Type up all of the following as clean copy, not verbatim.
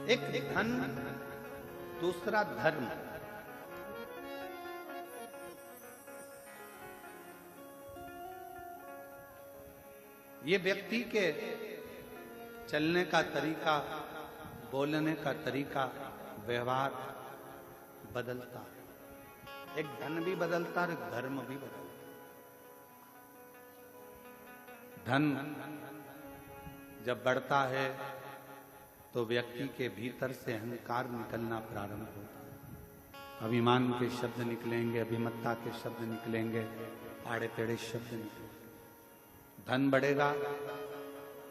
एक धन, दूसरा धर्म। ये व्यक्ति के चलने का तरीका, बोलने का तरीका, व्यवहार बदलता है। एक धन भी बदलता है, एक धर्म भी बदलता है। धन जब बढ़ता है तो व्यक्ति के भीतर से अहंकार निकलना प्रारंभ होता है। अभिमान के शब्द निकलेंगे, अभिमत्ता के शब्द निकलेंगे, आड़े टेढ़े शब्द निकलेंगे। धन बढ़ेगा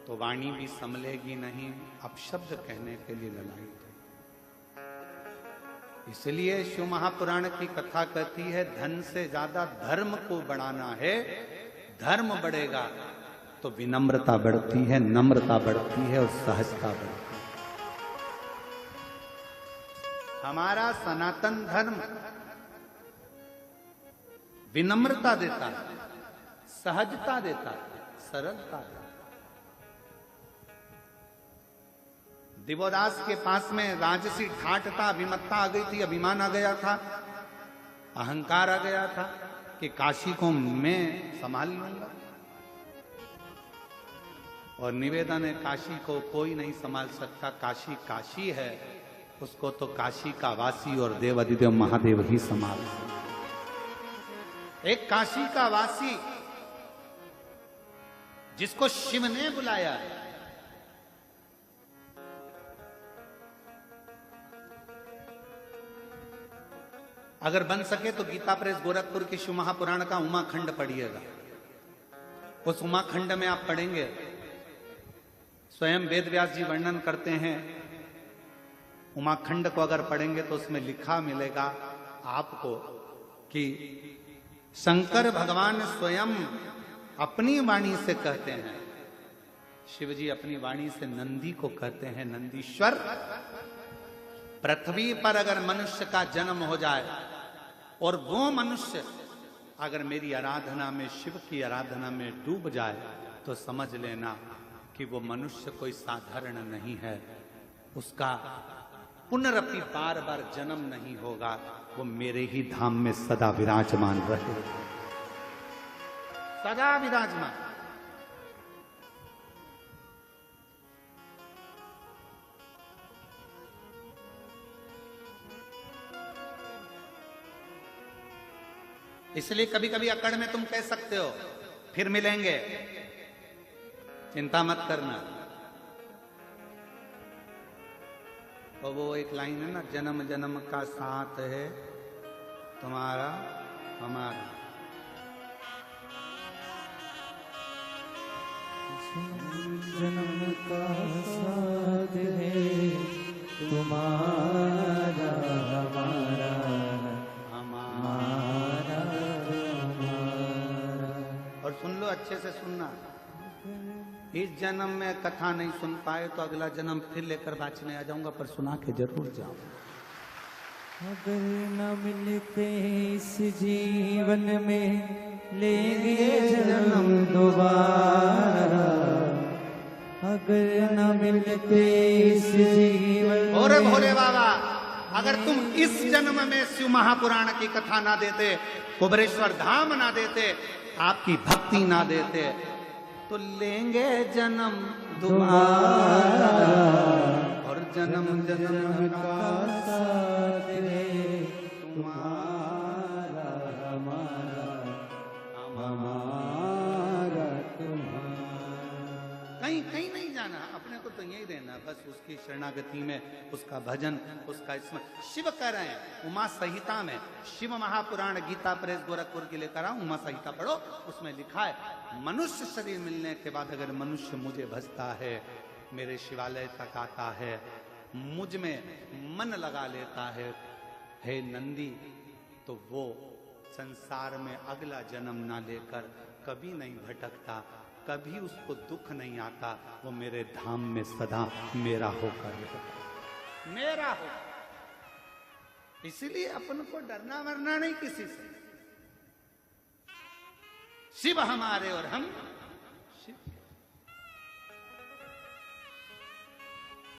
तो वाणी भी संभलेगी नहीं, अपशब्द कहने के लिए ललायित है। इसलिए शिव महापुराण की कथा कहती है, धन से ज्यादा धर्म को बढ़ाना है। धर्म बढ़ेगा तो विनम्रता बढ़ती है, नम्रता बढ़ती है और सहजता बढ़ती है। हमारा सनातन धर्म विनम्रता देता है, सहजता देता है, सरलता है। दिवोदास के पास में राजसी ठाटता, अभिमत्ता आ गई थी, अभिमान आ गया था, अहंकार आ गया था कि काशी को मैं संभाल लूंगा। और निवेदन है, काशी को कोई नहीं संभाल सकता। काशी काशी है, उसको तो काशी का वासी और देवाधिदेव महादेव ही संभाल सकते। एक काशी का वासी जिसको शिव ने बुलाया, अगर बन सके तो गीता प्रेस गोरखपुर के शिव महापुराण का उमाखंड पढ़िएगा। उस उमाखंड में आप पढ़ेंगे, स्वयं वेद व्यास जी वर्णन करते हैं। उमाखंड को अगर पढ़ेंगे तो उसमें लिखा मिलेगा आपको कि शंकर भगवान स्वयं अपनी वाणी से कहते हैं, शिव जी अपनी वाणी से नंदी को कहते हैं, नंदीश्वर, पृथ्वी पर अगर मनुष्य का जन्म हो जाए और वो मनुष्य अगर मेरी आराधना में, शिव की आराधना में डूब जाए, तो समझ लेना कि वो मनुष्य कोई साधारण नहीं है। उसका पुनरपि बार बार जन्म नहीं होगा, वो मेरे ही धाम में सदा विराजमान रहे, सदा विराजमान। इसलिए कभी कभी अकड़ में तुम कह सकते हो फिर मिलेंगे, चिंता मत करना। और वो एक लाइन है ना, जन्म जन्म का साथ है तुम्हारा हमारा। जन्म का साथ है तुम्हारा हमारा, हमारा हमारा। और सुन लो, अच्छे से सुनना। इस जन्म में कथा नहीं सुन पाए तो अगला जन्म फिर लेकर बाँचने आ जाऊंगा, पर सुना के जरूर जाओ। अगर न मिलते इस जीवन में लेंगे जन्म दोबारा, अगर न मिलते इस जीवन। भोरे भोरे बाबा, अगर तुम इस जन्म में शिव महापुराण की कथा ना देते, कुबरेश्वर धाम ना देते, आपकी भक्ति ना देते, तो लेंगे जन्म दोबारा। और जन्म जन्म का साथ है तुम्हारा हमारा, हमारा तुम्हारा। कहीं कहीं नहीं जाना, अपने को तो यही रहना, बस उसकी शरणागति में, उसका भजन, उसका स्मरण। शिव कह रहे हैं उमा संहिता में, शिव महापुराण गीता प्रेस गोरखपुर के लेकर आओ, उमा संहिता पढ़ो, उसमें लिखा है मनुष्य शरीर मिलने के बाद अगर मनुष्य मुझे भजता है, मेरे शिवालय तक आता है, मुझ में मन लगा लेता है, हे नंदी, तो वो संसार में अगला जन्म ना लेकर कभी नहीं भटकता, कभी उसको दुख नहीं आता, वो मेरे धाम में सदा मेरा होकर रहता, मेरा हो। इसीलिए अपन को डरना मरना नहीं किसी से। शिव हमारे और हम